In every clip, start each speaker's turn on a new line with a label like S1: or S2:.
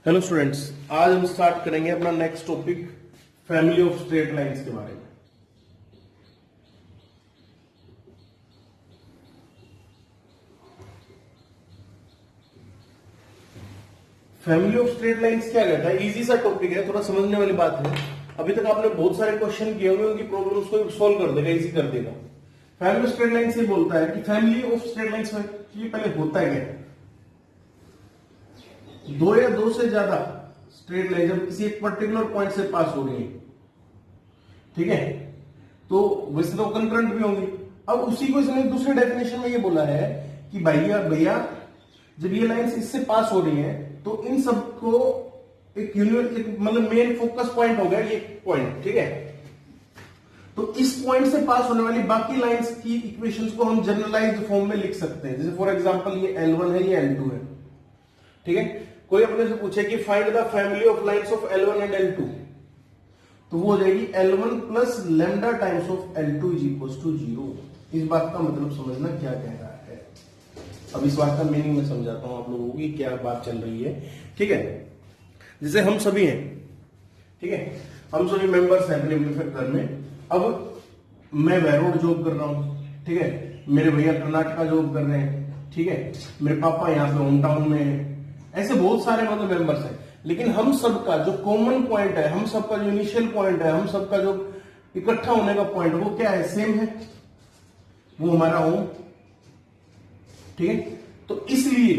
S1: Hello students, आज हम start करेंगे अपना next topic family of straight lines के बारे में। फैमिली ऑफ स्ट्रेट लाइंस क्या कहता है? इजी सा टॉपिक है, थोड़ा समझने वाली बात है। अभी तक आपने बहुत सारे क्वेश्चन किए होंगे, उनकी प्रॉब्लम्स को सॉल्व कर देगा, इजी कर देगा। फैमिली ऑफ स्ट्रेट लाइंस ये बोलता है कि फैमिली ऑफ स्ट्रेट लाइंस में ये पहले होता है क्या, दो या दो से ज्यादा स्ट्रेट लाइन जब किसी एक पर्टिकुलर पॉइंट से पास हो रही है, ठीक है, तो वैसे तो कंकरेंट भी होंगी। अब उसी को इसने दूसरे डेफिनेशन में ये बोला है कि भैया जब ये लाइंस इससे पास हो रही है तो इन सबको एक मतलब मेन फोकस पॉइंट हो गया ये पॉइंट, ठीक है। तो इस पॉइंट से पास होने वाली बाकी लाइंस की इक्वेशंस को हम जनरलाइज्ड फॉर्म में लिख सकते हैं। जैसे फॉर एग्जांपल ये L1 है, ये L2 है, ठीक है। कोई अपने से पूछे कि find the family of lines of L1 and L2, तो वो हो जाएगी L1 plus lambda times of L2 is equal to 0। इस बात का मतलब समझना क्या कह रहा है। अब इस बात का मीनिंग मैं समझाता हूं आप लोगों की क्या बात चल रही है, ठीक है। जैसे हम सभी हैं, ठीक है, हम सभी मेंबर्स हैं अपने घर में। अब मैं बहरोड जॉब कर रहा हूं, ठीक है, मेरे भैया कर्नाटका जॉब कर रहे हैं, ठीक है, मेरे पापा यहाँ पे होम टाउन में है। ऐसे बहुत सारे मतलब मेंबर्स हैं, लेकिन हम सबका जो कॉमन पॉइंट है, हम सबका जो इनिशियल पॉइंट है, हम सबका जो इकट्ठा होने का पॉइंट वो क्या है, सेम है, वो हमारा होम, ठीक है। तो इसलिए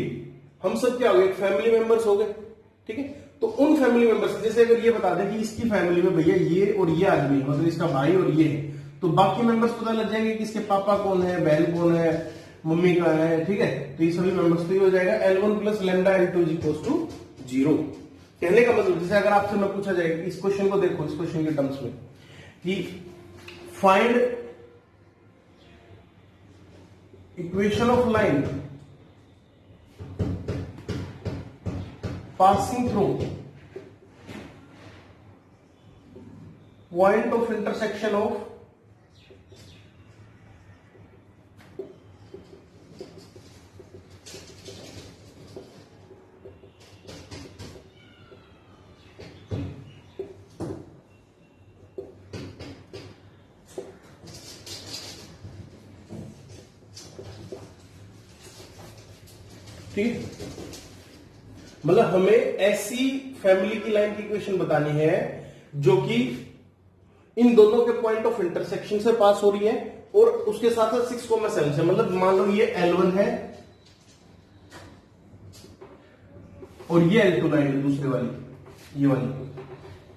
S1: हम सब क्या हो गए, फैमिली मेंबर्स हो गए, ठीक है। तो उन फैमिली मेंबर्स, जैसे अगर ये बता दें कि इसकी फैमिली में भैया ये और ये आदमी, मतलब इसका भाई और ये है, तो बाकी मेंबर्स पता लग जाएंगे कि इसके पापा कौन है, बहन कौन है, मम्मी का है, ठीक है। तो ये सभी मेंबर्स, तो ये हो जाएगा L1 plus lambda L2 is equal to 0। कहने का मतलब, जैसे अगर आपसे मैं पूछा जाए, इस क्वेश्चन को देखो, इस क्वेश्चन के टर्म्स में कि find equation of line passing through point of intersection of ठीक, मतलब हमें ऐसी फैमिली की लाइन की इक्वेशन बतानी है जो कि इन दोनों के पॉइंट ऑफ इंटरसेक्शन से पास हो रही है और उसके साथ साथ 6,7 से, मतलब मान लो ये L1 है और ये L2 लाइन है दूसरे वाली, ये वाली,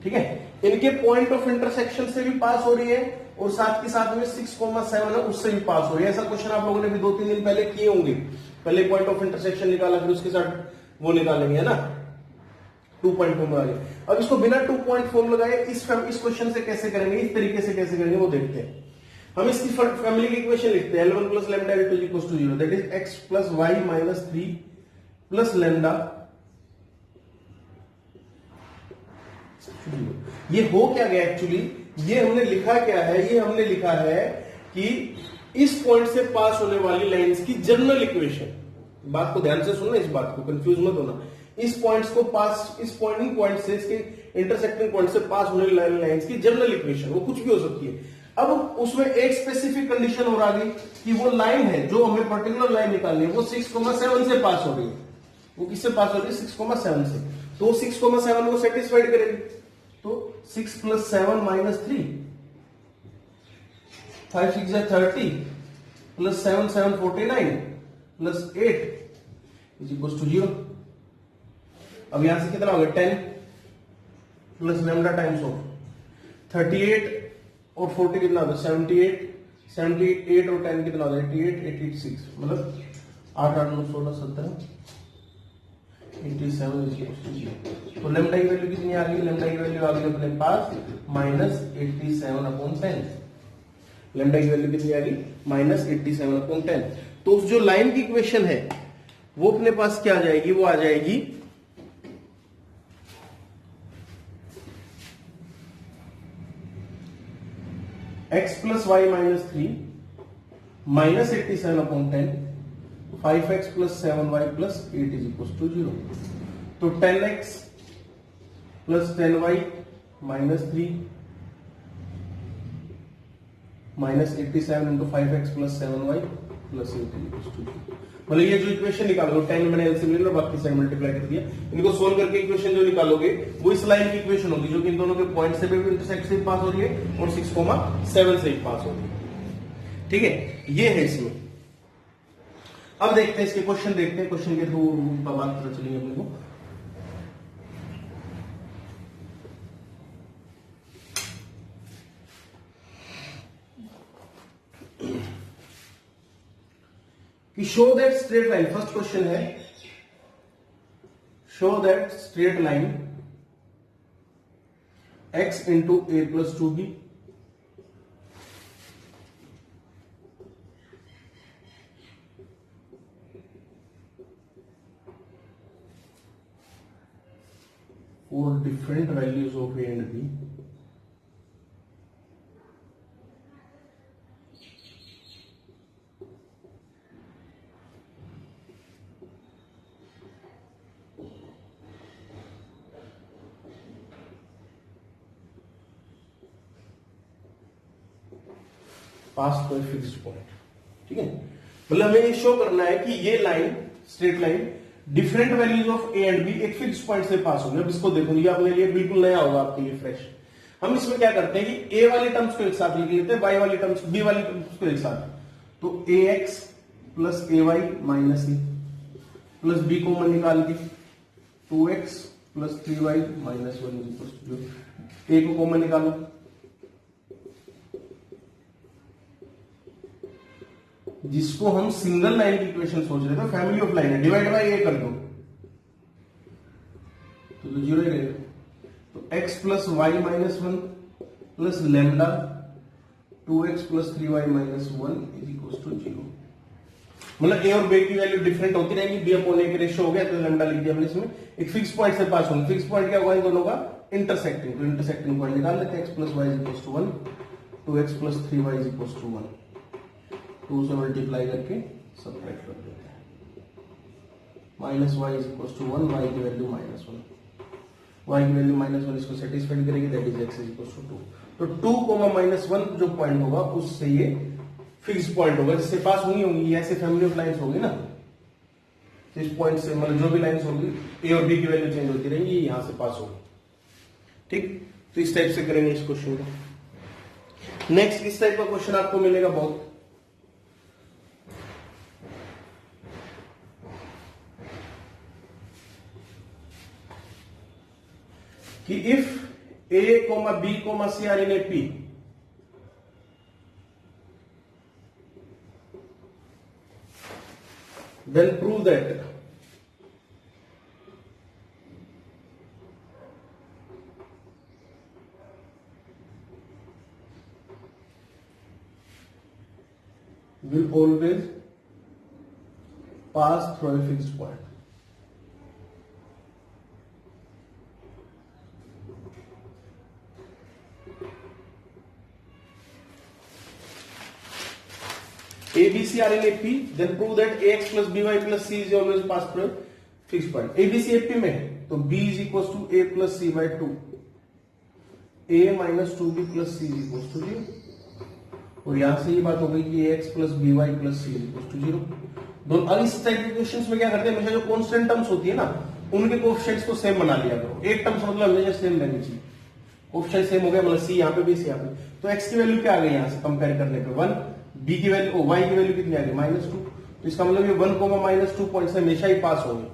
S1: ठीक है। इनके पॉइंट ऑफ इंटरसेक्शन से भी पास हो रही है और साथ के साथ में 6,7 है उससे भी पास हो रही है। ऐसा क्वेश्चन आप लोगों ने भी 2-3 दिन पहले किए होंगे। पहले पॉइंट ऑफ इंटरसेक्शन निकाला, फिर उसके साथ वो निकालेंगे, है ना, 2 पॉइंट फॉर्म लगाए। अब इसको बिना 2 पॉइंट फॉर्म लगाए इस क्वेश्चन से कैसे करेंगे, इस तरीके से कैसे करेंगे वो देखते हैं। हम इसकी फैमिली की इक्वेशन लिखते हैं L1 plus lambda L2 equal to 0, that is x plus Y minus 3 plus lambda. ये हो क्या गया एक्चुअली, ये हमने लिखा क्या है, ये हमने लिखा है कि इस पॉइंट से पास होने वाली लाइंस की जनरल इक्वेशन। बात को ध्यान से सुनना, इस बात को कंफ्यूज मत होना। इस पॉइंट्स को पास, इस पॉइंट से, इसके इंटरसेक्टिंग पॉइंट से पास होने वाली लाइंस की जनरल इक्वेशन, वो कुछ भी हो सकती है। अब उसमें एक स्पेसिफिक कंडीशन और आ गई कि वो लाइन है जो हमें पर्टिकुलर लाइन निकालनी है, वो 6,7 से पास हो रही है। वो किससे पास हो रही है, 6,7 से। तो 6,7 को सेटिस्फाइड करेगी, तो 6 plus 7 minus 3, 5 6 30 plus 7 7 49 plus 8 is equal to 0। अब यहां से कितना हो गया, 10 प्लस लैम्डा टाइम्स ऑफ 38 और 40 कितना होगा, 78 78 और 10 कितना होगा, 88 86, मतलब 8 8 9 16 17 87 इज इक्वल टू 0। तो लैम्डा की वैल्यू कितनी आ गई, लैम्डा की वैल्यू आ गई अपने पास माइनस 87/10। लैम्डा की वैल्यू कितनी आ गई, माइनस 87/10। तो जो लाइन की इक्वेशन है वो अपने पास क्या आ जाएगी, वो आ जाएगी x plus Y minus 3 minus 87/10 5x plus 7y plus 8 is equal to 0। तो 10x plus 10y minus 3 minus 87 into 5x plus 7y plus 18 मतलब ये जो इक्वेशन निकालोगे 10 मैंने एलसीएम ले लिया बाकी साइड मल्टीप्लाई कर दिया, इनको सोल्व करके इक्वेशन जो निकालोगे वो इस लाइन की इक्वेशन होगी जो कि इन दोनों के पॉइंट से भी इंटरसेक्ट से पास हो रही है और 6,7 से पास हो रही है। ठीक है, ये है इसमें। अब देखते हैं इसके क्वेश्चन, देखते हैं क्वेश्चन के थ्रू बात पता चलेगी अपने को। कि show that straight line, first question है show that straight line x into A plus 2b for different values of a and b pass to fixed point. ठीक है, मतलब हमें ये शो करना है कि ये line, straight line different values of a and b एक फिक्स पॉइंट से पास होंगे। अब इसको देखो, ये अपने लिए बिल्कुल नया होगा आपके लिए, फ्रेश। हम इसमें क्या करते हैं कि ए वाली टर्म्स को एक साथ लिख लेते हैं, वाई वाली टर्म्स, बी वाली टर्म्स को एक साथ। तो ए एक्स प्लस ए वाई माइनस ए प्लस बी कॉमन निकाल के 2x प्लस 3y माइनस 1 ए को कॉमन निकालो, जिसको हम सिंगल लाइन की इक्वेशन सोच रहे थे, फैमिली ऑफ लाइन है, डिवाइड बाय ए कर दो तो 0 ही रहेगा। तो x plus Y minus 1 plus lambda 2x plus 3y minus 1 is equal to 0। मतलब ए और बी की वैल्यू डिफरेंट होती रहेंगी, बी अपॉन ए के रेशियो हो गया तो लेमडा लिख दिया हमने इसमें। एक फिक्स पॉइंट से पास होंगे, फिक्स पॉइंट क्या होगा इन दोनों का, इंटरसेक्टिंग। तो इंटरसेक्टिंग पॉइंट निकाल लेते हैं, x plus y is equal to 1, 2x plus 3y is equal to 1, 2 से मल्टीप्लाई करके सब्ट्रैक्ट कर देते हैं, minus y is equal to 1, y की वैल्यू माइनस 1, वाई की वैल्यू माइनस 1 इसको सेटिस्फाइड करेगी, that is x is equal to 2। तो 2 माइनस 1 जो पॉइंट होगा उससे ये फिक्स पॉइंट होगा, जिससे पास होंगी ये ऐसे फैमिली ऑफ लाइंस होगी ना, तो इस पॉइंट से मतलब जो भी लाइंस होगी ए और बी की वैल्यू चेंज होती रहेंगी, यहां से पास होगी। ठीक, तो इस टाइप से करेंगे इस क्वेश्चन को। नेक्स्ट इस टाइप का क्वेश्चन आपको मिलेगा बहुत, कि if a, b, c are in a P, then prove that will always pass through a fixed point. A, B, C are in a P, then prove that ax plus by plus c is always pass through a fixed point. A, B, C P में है तो B is equals to a plus c by 2, a minus 2b plus c is equals to 0, और यहां से ये बात हो गई कि ax plus by plus c is equals to 0। दोनों अब इस टाइप के क्वेश्चंस में क्या करते हैं, हमेशा जो कांस्टेंट टर्म्स होती है ना उनके कोएफिशिएंट्स को सेम बना लिया करो। एक टर्म्स मतलब हमेशा सेम रहनी चाहिए, कोएफिशिएंट सेम हो गया मतलब c यहाँ पे भी c यहाँ पे, तो x की वैल्यू क्या आ गई यहाँ से कंपेयर करने पे 1, b की वैल्यू y की वैल्यू कितनी आ गई -2, तो इसका मतलब ये 1, -2 पॉइंट से हमेशा ही पास होंगे।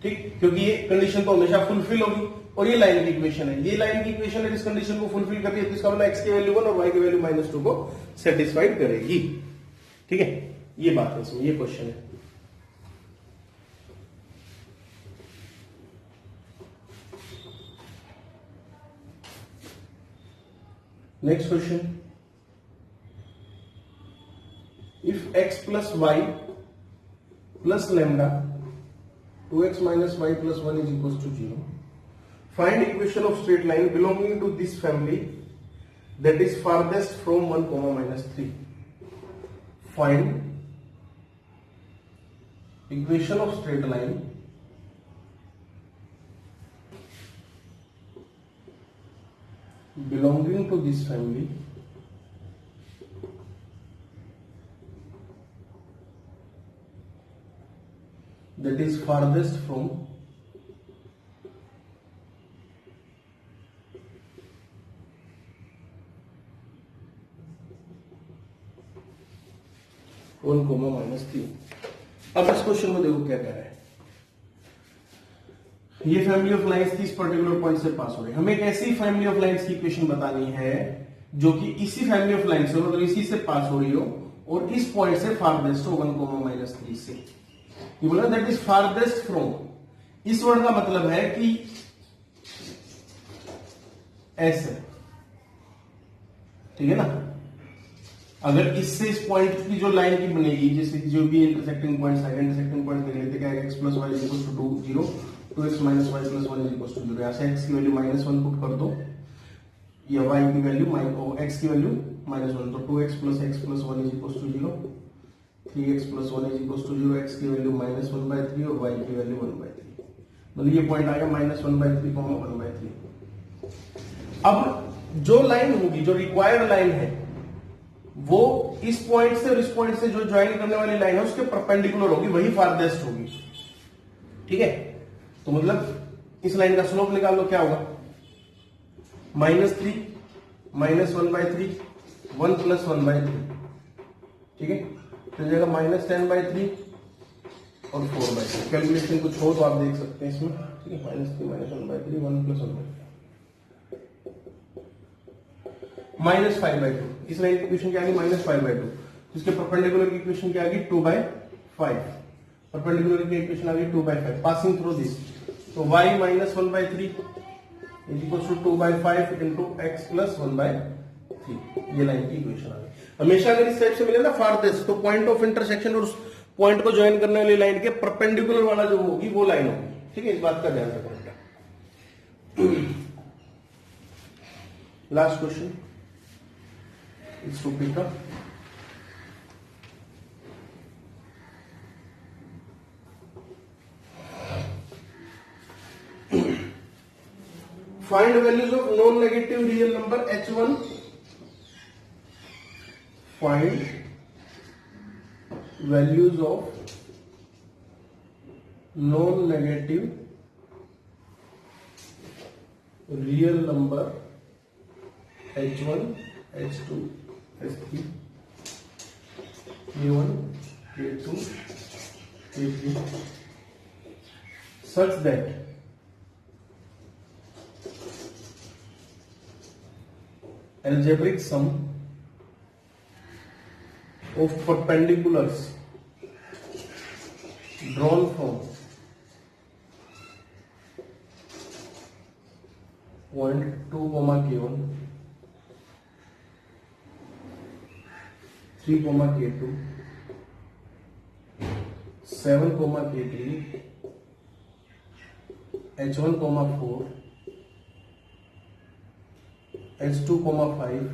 S1: ठीक, क्योंकि ये कंडीशन तो हमेशा फुलफिल होगी, और ये लाइन की इक्वेशन है, ये लाइन की इक्वेशन है इस कंडीशन को फुलफिल करती है, तो इसका मतलब x की वैल्यू 1 और y की वैल्यू -2 को सेटिस्फाइड करेगी। ठीक है, ये बात है इसमें, ये क्वेश्चन है। Next question, if x plus y plus lambda 2x minus y plus 1 is equals to 0, find equation of straight line belonging to this family that is farthest from 1, -3. Find equation of straight line belonging to this family that is farthest from one comma -3। अब इस question में देखो क्या कह रहा है। ये family of lines इस पर्टिकुलर पॉइंट से पास हो रही है। हमें एक ऐसी फैमिली ऑफ लाइंस की इक्वेशन बतानी है जो कि इसी फैमिली ऑफ लाइंस से मतलब इसी से पास हो रही हो और इस पॉइंट से फारदेस्ट हो 1 कोमा -3 से। ये बोला दैट इज फारदेस्ट फ्रॉम, इस वर्ड का मतलब है कि ऐसे, ठीक है ना। अगर इससे इस पॉइंट की जो लाइन की बनेगी, जैसे जो भी इंटरसेक्टिंग पॉइंट्स है, इंटरसेक्टिंग पॉइंट देते क्या x + y = 2 0, 2x - y + 1 = 0। यहां से x की वैल्यू -1 पुट कर दो या y की वैल्यू x की वैल्यू -1, तो 2x + x + 1 = 0, 3x + 1 = 0, x की वैल्यू -1/3 और y की वैल्यू 1/3। मतलब ये पॉइंट आ गया -1/3, 1/3। अब जो लाइन होगी, जो रिक्वायर्ड लाइन है, वो इस पॉइंट से और इस पॉइंट से जो ज्वाइन करने वाली लाइन है उसके परपेंडिकुलर होगी, वही फारदेस्ट होगी, ठीक है। तो मतलब इस लाइन का स्लोप निकाल लो, क्या होगा -3 -1/3 1 + 1/3, ठीक है। तो जाएगा -10/3 और 4/3। कैलकुलेशन कुछ हो तो आप देख सकते हैं इसमें, ठीक है। -3 -1/3 1 + 1/3 -5/2। इस लाइन की इक्वेशन क्या आ गई -5/2। इसके परपेंडिकुलर की इक्वेशन क्या आ गई 2/5। परपेंडिकुलर की इक्वेशन आ गई 2/5। पासिंग थ्रू दिस, तो y -1/3 = 2/5 × x + 1/3। ये लाइन की इक्वेशन आ गई। हमेशा अगर इस टाइप से मिले ना फारदेस्ट, तो पॉइंट ऑफ इंटरसेक्शन और उस पॉइंट को ज्वाइन करने वाली लाइन के परपेंडिकुलर वाला जो होगी वो लाइन होगी, ठीक है। इस बात का ध्यान रखना। Last question is to pick up find values of non-negative real number h1, find values of non-negative real number h1 h2 h3 k1 k2 k3 such that algebraic sum of perpendiculars drawn from point 2, k1 3, k2 7, k3 h1, 4 h2, 5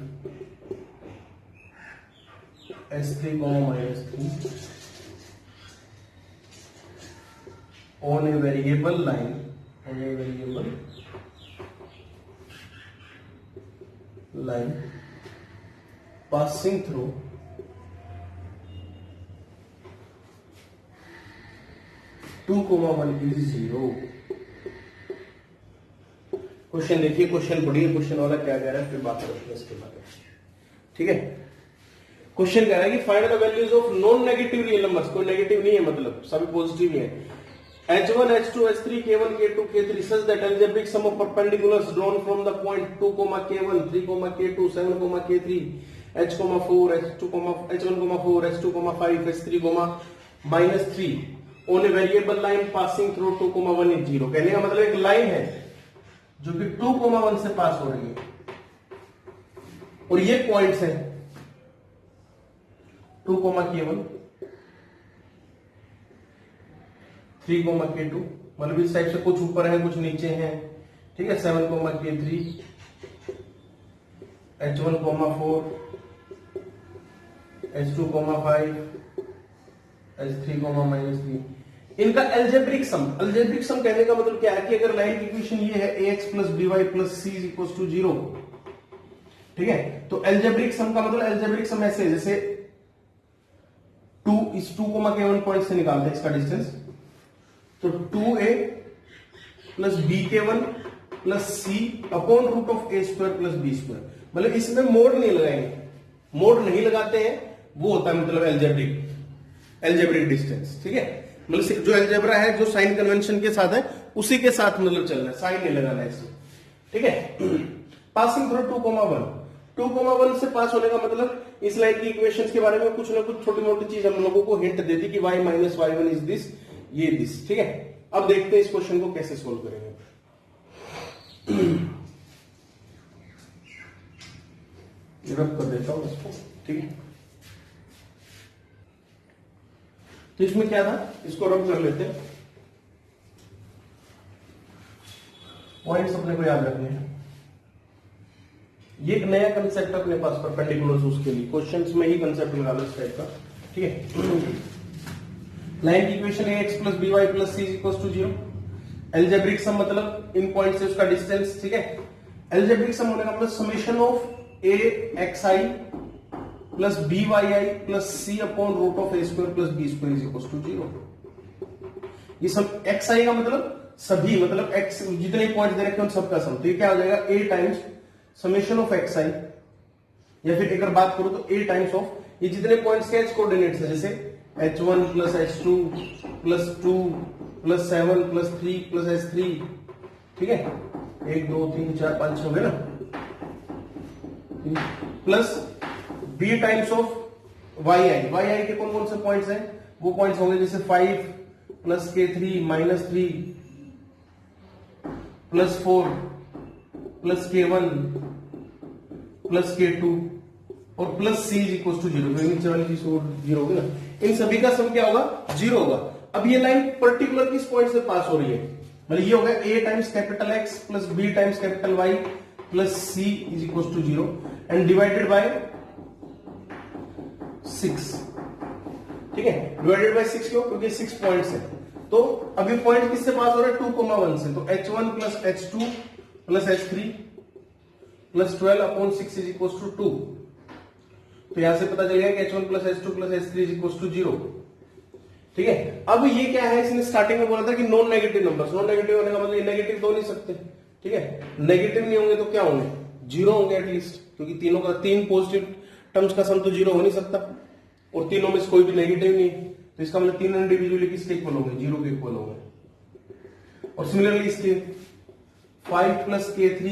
S1: h3, -3 on a variable line, passing through two comma 1 is 0। Question देखिए, question पढ़िए, question वाला क्या कह रहा है, फिर बात करते हैं इसके बारे में, ठीक है। क्वेश्चन कह रहा है कि find the values of non negative real numbers. कोई नेगेटिव नहीं है, मतलब सभी पॉजिटिव ही है। h1 h2 h3 k1 k2 k3 such that algebraic sum of perpendiculars drawn from the point 2, k1 3, k2 7, k3 h4 h1, 4 h2, 5 h3, -3 on a variable line passing through 2, 1 is 0। कहने का मतलब एक line है जो कि 2, 1 से पास हो रही है और ये पॉइंट्स हैं 2, k1 3, k2, मतलब इस टाइप से कुछ ऊपर है कुछ नीचे हैं, ठीक है। 7, k3 h1, 4 h2, 5 h3, -3 इनका एल्जेब्रिक सम। कहने का मतलब क्या है कि अगर लाइन की इक्वेशन ये है ax + by + c = 0, ठीक है। तो एल्जेब्रिक सम का मतलब एल्जेब्रिक सम ऐसे है जैसे 2 इस 2,k1 पॉइंट से निकालते हैं इसका डिस्टेंस, तो 2a plus bk1 plus c upon root of a square plus b square. मतलब इसमें मोड नहीं लगाएंगे, मोड नहीं लगाते हैं, वो होता है मतलब एल्जेब्रिक डिस्टेंस, ठीक है। मतलब जो एल्जेब्रा है जो साइन कन्वेंशन के साथ है उसी के साथ मतलब चलना है, साइन नहीं लगाना है इसमें, ठीक है। पासिंग थ्रू 2,1 से पास होने का मतलब इस लाइन की इक्वेशंस के बारे में कुछ ना कुछ छोटी मोटी चीज हम लोगों को हिंट देती कि y minus y1 is this, ये दिस, ठीक है। अब देखते हैं इस क्वेश्चन को कैसे सोल्व करेंगे। रब कर देता हूं इसको, ठीक है। तो इसमें क्या था, इसको रब कर लेते हैं। पॉइंट्स अपने को याद रखने हैं। ये एक नया कंसेप्ट अपने पास परपेंडिकुलर उसके लिए क्वेश्चंस में ही कंसेप्ट निकालो इस टाइप का, ठीक है। लाइन की इक्वेशन है x plus b y plus c equal to 0। Algebraic sum मतलब इन पॉइंट से उसका डिस्टेंस, ठीक है। एल्जेब्रिक सम होने का मतलब summation of a xi plus b y i plus c upon root of a square plus b square is equal to 0। ये सब xi का मतलब सभी, मतलब x जितने पॉइंट दे रखे हैं उन सबका सम, तो ये क्या हो जाएगा a times summation of xi, या फिर अगर बात करो तो a टाइम्स ऑफ ये जितने पॉइंट्स के h कोऑर्डिनेट्स है जैसे h1 plus h2 plus 2 plus 7 plus 3 plus h3, ठीक है। 1 2 3 4 5 हो गए ना, plus b times of yi के कौन कौन से पॉइंट्स हैं, वो पॉइंट्स होंगे जैसे 5 plus k3 minus 3 plus 4 plus k1 plus k2 और plus c is equal to 0। नीचे वाली चीज 0 होगी ना, इन सभी का सम क्या होगा, 0 होगा। अब ये लाइन पर्टिकुलर किस पॉइंट से पास हो रही है, मतलब ये होगा a times capital X plus b times capital Y plus c is equal to 0 and divided by 6, ठीक है। डिवाइडेड बाय 6 क्यों, क्योंकि 6 पॉइंट्स है। तो अभी पॉइंट किससे पास हो रहा है, 2,1 से, तो h1 plus h2 plus h3 plus 12 upon 6 is equal to 2। तो यहां से पता चल गया कि h1 plus h2 plus h3 is equal to 0, ठीक है। अब ये क्या है, इसने स्टार्टिंग में बोला था कि non negative numbers, non negative होने का मतलब ये नेगेटिव तो हो नहीं सकते, ठीक है। नेगेटिव नहीं होंगे तो क्या होंगे, 0 होंगे एटलीस्ट, क्योंकि तीनों का 3 पॉजिटिव टर्म्स का सम तो 0 हो नहीं सकता, और तीनों में से कोई भी नेगेटिव नहीं, तो इसका मतलब 3 इंडिविजुअली किसके इक्वल होंगे, 0 के इक्वल होंगे। और सिमिलरली इसके 5 plus k3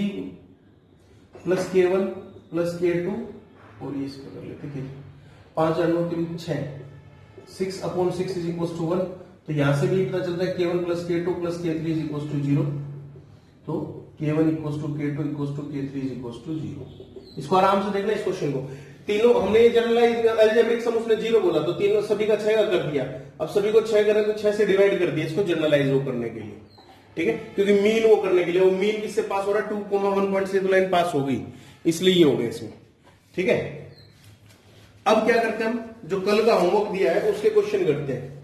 S1: plus k1 plus k2 और ये इसको कर लेते हैं 5 और 9 3 6, 6 अपॉन 6 इज इक्वल टू 1। तो यहां से भी पता चलता है k1 plus k2 plus k3 is equal to 0। तो k1 equal to k2 equal to k3 is equal to 0। इसको आराम से देखना इस क्वेश्चन को, तीनों हमने ये जनरलाइज अलजेब्रिक सम उसने 0 बोला, तो तीनों सभी का 6 का कर दिया। अब सभी को 6 करें तो 6 से डिवाइड कर दिया इसको जनरलाइज वो करने के लिए, ठीक है। क्योंकि मीन वो करने के लिए, वो मीन किससे पास हो रहा है, 2,1 पॉइंट से तो लाइन पास हो गई, इसलिए ये हो गया इसमें, ठीक है। अब क्या करते हैं हम, जो कल का होमवर्क दिया है उसके क्वेश्चन करते हैं।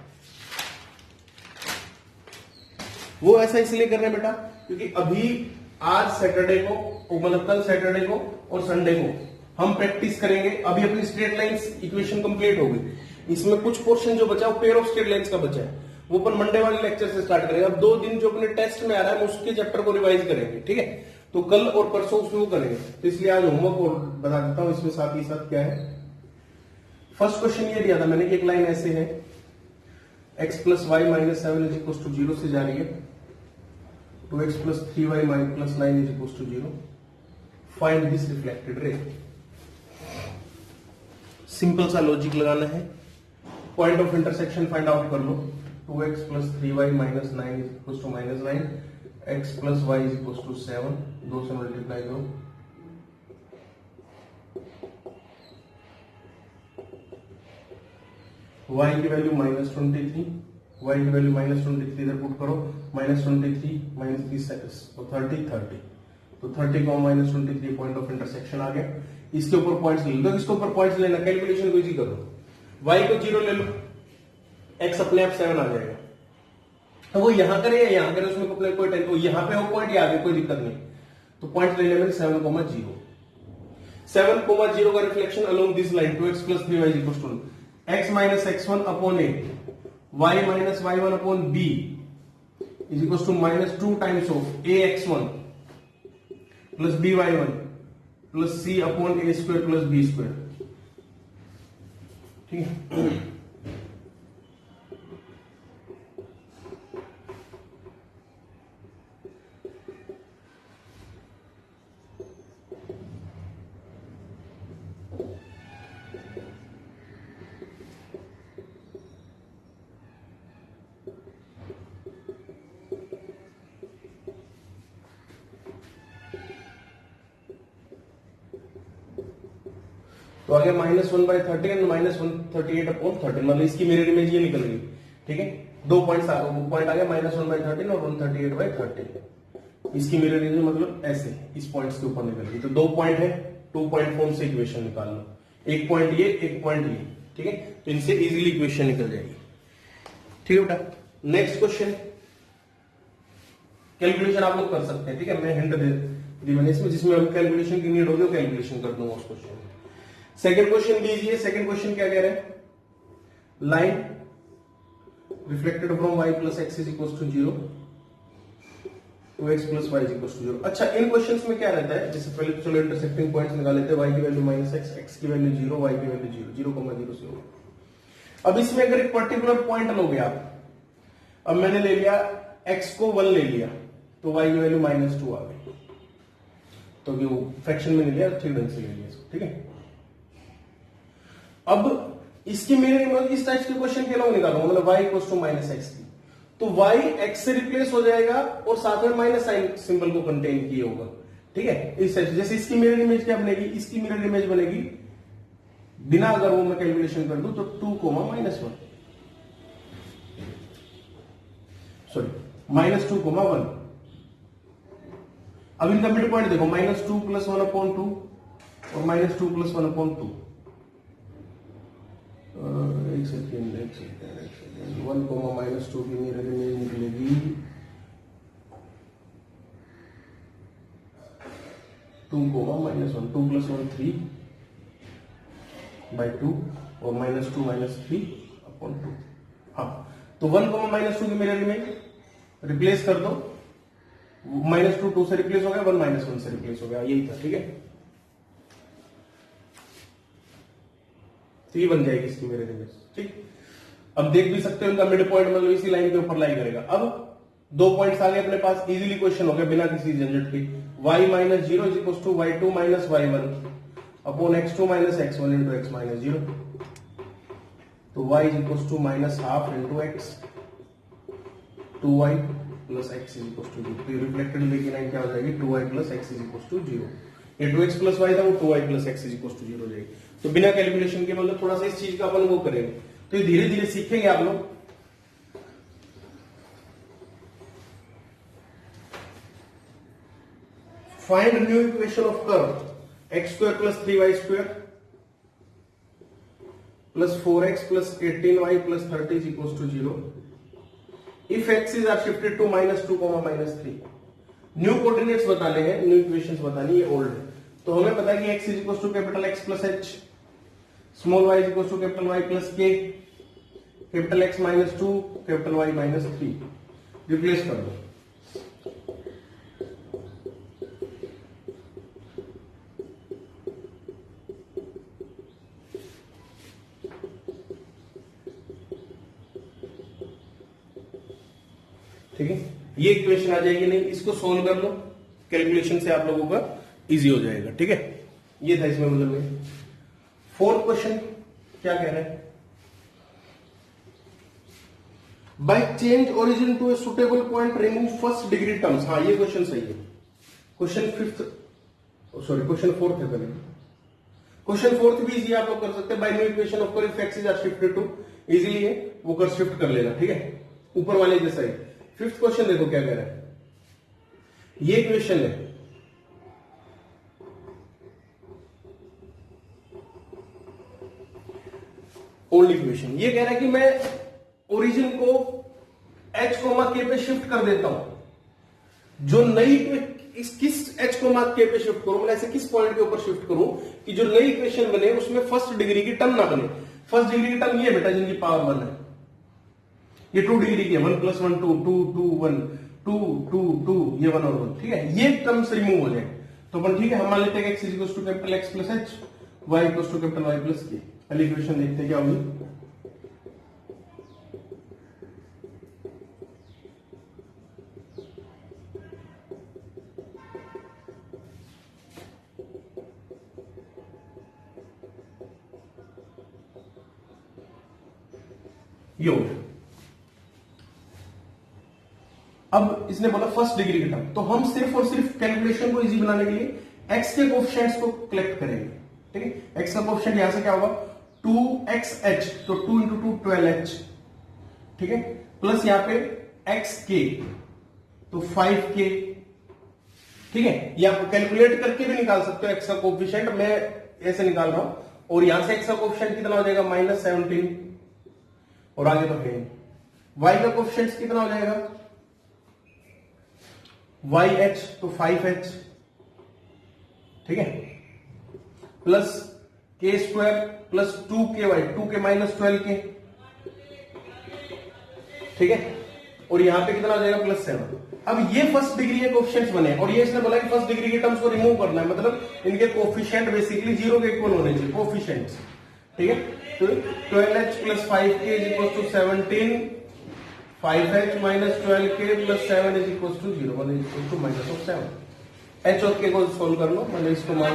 S1: वो ऐसा इसलिए कर रहे हैं बेटा क्योंकि अभी आज सैटरडे को, मतलब कल सैटरडे को और संडे को हम प्रैक्टिस करेंगे। अभी अपनी स्ट्रेट लाइंस इक्वेशन कंप्लीट हो गई, इसमें कुछ पोर्शन जो बचा वो पेयर ऑफ स्ट्रेट लाइंस का बचा है, वो अपन मंडे वाले लेक्चर से स्टार्ट करेंगे। अब 2 दिन जो अपने टेस्ट में आ रहा है उसके चैप्टर को रिवाइज करेंगे, ठीक है। तो कल और परसों उसमें वो करेंगे, तो इसलिए आज होमवर्क और बता देता हूं इसमें साथ ही साथ क्या है। फर्स्ट क्वेश्चन ये दिया था मैंने कि एक लाइन ऐसे है x plus Y minus 7 is equal to 0 से जा रही है 2x plus 3y plus 9 is equal to 0, find this reflected ray. Simple सा लॉजिक लगाना है, point of intersection find out कर लो। 2x plus 3y minus 9 is equal to minus 9, x plus y is equal to 7, 2 से multiply करो, y की value minus 23, y की value minus 23 इधर पुट करो, माइनस 23 माइनस 30 तो 30, तो 30 को माइनस 23 पॉइंट ऑफ इंटरसेक्शन आ गया। इसके ऊपर पॉइंट्स ले लो, इसके ऊपर पॉइंट्स लेना, कैलकुलेशन को इजी करो। y को 0 ले लो, x अपने आप 7 आ जाएगा। तो वो यहां करे या यहां करे उसमें कोई टेंशन, यहां पे हो पॉइंट या आगे कोई दिक्कत नहीं, तो पॉइंट ले लेंगे 7,0। 7,0 का reflection along this line 2x plus 3y is equal to x minus x1 upon a y minus y1 upon b is equal to minus 2 times of ax1 plus by1 plus c upon a square plus b square. ठीक है, तो आगे -1/30 and -138 upon 30, मतलब इसकी mirror image ये निकल गई। ठीक है, दो पॉइंट आ गया -1/13 और 138/30, इसकी मिरर इमेज मतलब ऐसे इस पॉइंट्स के ऊपर निकल गई। तो दो पॉइंट है, 2 पॉइंट फॉर्म से इक्वेशन निकाल लो, एक पॉइंट ये, एक पॉइंट ये। ठीक है, तो इनसे इजीली इक्वेशन निकल जाएगी। ठीक है बेटा, नेक्स्ट क्वेश्चन कैलकुलेशन आप लोग कर सकते हैं। ठीक है, मैं हिंट दे दी मैंने इसमें, जिसमें हम कैलकुलेशन की नीड होगी कैलकुलेशन कर दूंगा उस क्वेश्चन में। सेकंड क्वेश्चन लीजिए। सेकंड क्वेश्चन क्या कह रहे हैं, line reflected from y plus x is equal to 0 to x plus y is equal to 0। अच्छा, इन क्वेश्चंस में क्या रहता है, जैसे पहले चलो इंटरसेक्टिंग पॉइंट्स निकाल लेते हैं, y की वैल्यू -x, x की वैल्यू 0, y की वैल्यू 0, 0,0 से होगा। अब इसमें अगर एक पर्टिकुलर पॉइंट लोगे आप, अब मैंने ले लिया x को 1 ले लिया, तो y की वैल्यू -2 आ गई, तो वो फ्रैक्शन में ले लिया, ठीक ढंग से ले लिया इसको। ठीक है, अब इसकी मिरर इमेज इस टाइप के क्वेश्चन के लिए निकालूंगा, मतलब y इक्वल टू -x की, तो y x से रिप्लेस हो जाएगा और साथ में माइनस साइन सिंबल को कंटेन किए होगा। ठीक है, इस टाइप से। जैसे इसकी मिरर इमेज क्या बनेगी, इसकी मिरर इमेज बनेगी बिना अगर वो मैं कैलकुलेशन कर दूं तो 2, -1 सॉरी -2, 1। अब इनका मिड पॉइंट देखो, -2 + 1/2 और -2 + 1/2। एक सेकेंड 1, -2 की मिरर इमेज निकलेगी 2, -1, 2 + 1 3/2 और -2 -3/2। हाँ, तो 1, -2 की मिरर इमेज रिप्लेस कर दो, -2 2 से रिप्लेस हो गया, 1 -1 से रिप्लेस हो गया, यही था। ठीक है, तो ये बन जाएगी इसकी मिरर इमेज। ठीक, अब देख भी सकते हो इनका मिड पॉइंट मतलब इसी लाइन के ऊपर लाई करेगा। अब दो पॉइंट्स आ गए अपने पास, इजीली क्वेश्चन हो गया बिना किसी झंझट के। y - 0 is equal to y2 - y1 upon x2 - x1 into x - 0। तो y is equal to -half into x 2y plus x is equal to 0। Reflected लेकिन लाइन क्या हो जाएगी, 2y plus x is equal to 0। ये 2x plus y था, वो 2y plus x is equal to 0 हो जाएगी। तो बिना कैलकुलेशन के, मतलब थोड़ा सा इस चीज का अपन वो करेंगे, तो ये धीरे धीरे सीखेंगे आप लोग। Find new equation of curve x² + 3y² plus 4x plus 18y plus 30 is equal to 0 if axis are shifted to -2, -3। New coordinates बताने हैं, न्यू इक्वेशंस बतानी, ये ओल्ड है। तो हमें पता है कि x is equal to capital X plus h, small y is equal to capital Y plus k, capital X -2, capital Y -3। Replace कर दो। ठीक है, ये इक्वेशन आ जाएगी, नहीं इसको सोल्व कर लो, कैलकुलेशन से आप लोगों का इजी हो जाएगा। ठीक है, ये था इसमें मतलब। फोर्थ क्वेश्चन क्या कह रहे हैं, by change origin to a suitable point remove first degree terms. हाँ, ये क्वेश्चन सही है। क्वेश्चन क्वेश्चन फोर्थ है पहले। क्वेश्चन फोर्थ भी इजी आप लोग कर सकते हैं। By new equation of curve axis are shifted to, easily है वो कर शिफ्ट कर लेना। ठीक है, ऊपर वाले जैसा ही। फिफ्थ क्वेश्चन देखो क्या कह रहा है, ये क्वेश्चन है, ओल्ड इक्वेशन। ये कह रहा है कि मैं ओरिजिन को h, k पे शिफ्ट कर देता हूं, जो नई किस h को मार्क k पे शिफ्ट करूं, मतलब ऐसे किस पॉइंट के ऊपर शिफ्ट करूं कि जो नई इक्वेशन बने उसमें फर्स्ट डिग्री की टर्म ना बने। फर्स्ट डिग्री की टर्म ये बेटा जिनकी पावर 1 है, ये 2 डिग्री की है, 1 + 1 2 2 2 1 2 2 2, ये 1 और 1, ठीक है, ये टर्म्स रिमूव हो जाए तो अपन ठीक है, हम मान लेते हैं कि x = capital X + h, y = capital Y + k। पहली इक्वेशन देखते हैं क्या होगी। ये हो गया। अब इसने बोला फर्स्ट डिग्री की टर्म, तो हम सिर्फ और सिर्फ कैलकुलेशन को इजी बनाने के लिए x के कोएफिशिएंट्स को कलेक्ट करेंगे, ठीक है। x का कोएफिशिएंट यहां से क्या होगा 2xh, तो 2 × 2 12h, ठीक है, प्लस यहां पे xk, तो 5k, ठीक है। ये आप कैलकुलेट करके भी निकाल सकते हो x का कोएफिशिएंट, मैं ऐसे निकाल रहा हूं, और यहां से x का कोएफिशिएंट कितना हो जाएगा -17, और आगे तो है y का कोएफिशिएंट कितना हो जाएगा YH, तो 5h, ठीक है, plus k² plus 2ky, 2k -12k, ठीक है, और यहां पे कितना हो जाएगा +7। अब ये फर्स्ट डिग्री के कोएफिशिएंट्स बने, और ये इसने बोला कि फर्स्ट डिग्री के टर्म्स को रिमूव करना है, मतलब इनके कोएफिशिएंट बेसिकली 0 के इक्वल होने चाहिए कोएफिशिएंट्स, ठीक है। तो 12h + 5k = 17, 5h - 12k + 7 = 0, मतलब -7। h और k को सोल्व कर लो, मतलब इसको मान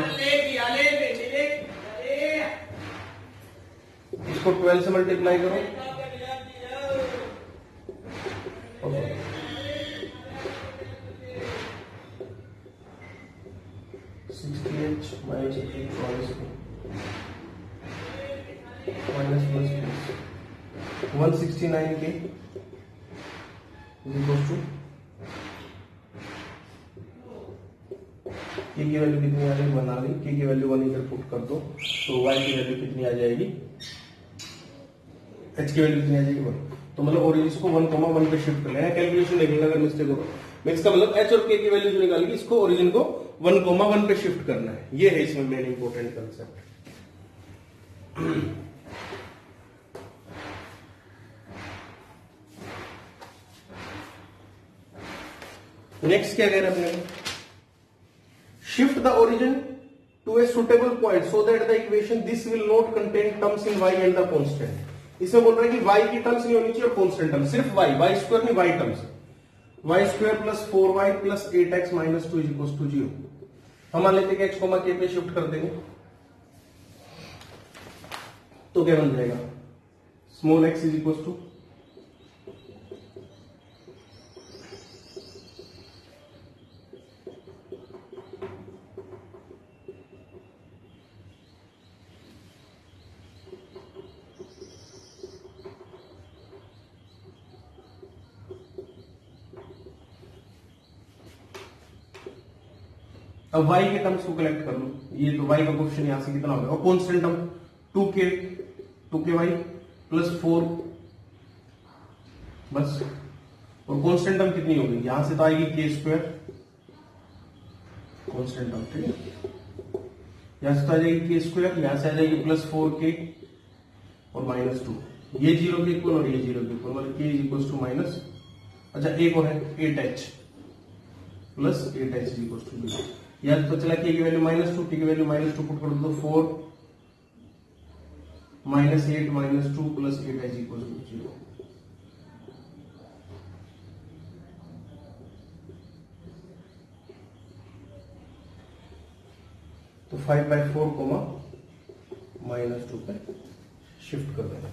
S1: इसको 12 से मल्टीप्लाई करो, -60h - 169k k की वैल्यू कितनी आ गई, 1 आ गई, k की वैल्यू 1 इधर पुट कर दो, तो y की वैल्यू कितनी आ जाएगी, h की वैल्यू कितनी आ जाएगी 1। तो मतलब ओरिजिन को 1,1 पे शिफ्ट कर लेना, कैलकुलेशन देख लेना अगर मिस्टेक हो तो। इसका मतलब h और k की वैल्यू जो निकालेगी इसको ओरिजिन को 1,1 पे शिफ्ट करना है, ये है इसमें मेन इंपॉर्टेंट कंसेप्ट। नेक्स्ट क्या कह रहे हैं अपने, shift the origin to a suitable point so that the equation this will not contain terms in y and the constant. इसमें बोल रहा है कि y की टर्म्स नहीं होनी चाहिए और कांस्टेंट टर्म, सिर्फ y स्क्वायर नहीं, y terms, y² + 4y + 8x - 2 = 0। हम मान लेते हैं कि x, k पे शिफ्ट कर देंगे, तो क्या बन जाएगा स्मॉल x = अब y के टर्म्स को कलेक्ट कर लो, ये तो y का कोएफिशिएंट यहां से कितना होगा, और कांस्टेंट टर्म 2ky + 4 बस, और कांस्टेंट टर्म कितनी होगी, यहां से तो आएगी k² कांस्टेंट टर्म, ठीक है, यहां से तो आ जाएगी k², यहां से आ जाएगी +4k और -2, ये 0 के इक्वल और ये 0 के इक्वल, मतलब k = अच्छा एक और है 8h + 8h = 0। याद तो चला k की वैल्यू -2, t की वैल्यू -2 पुट कर दो, 4 - 8 - 2 + 8h = 0। तो 5/4, -2 पे शिफ्ट कर देना।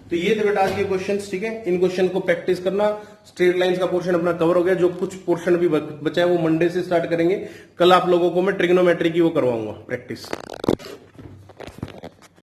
S1: तो ये थे बेटा आज के क्वेश्चंस, ठीक है। इन क्वेश्चन को प्रैक्टिस करना। स्ट्रेट लाइंस का पोर्शन अपना कवर हो गया, जो कुछ पोर्शन अभी बचा है वो मंडे से स्टार्ट करेंगे। कल आप लोगों को मैं ट्रिग्नोमेट्री की वो करवाऊंगा प्रैक्टिस।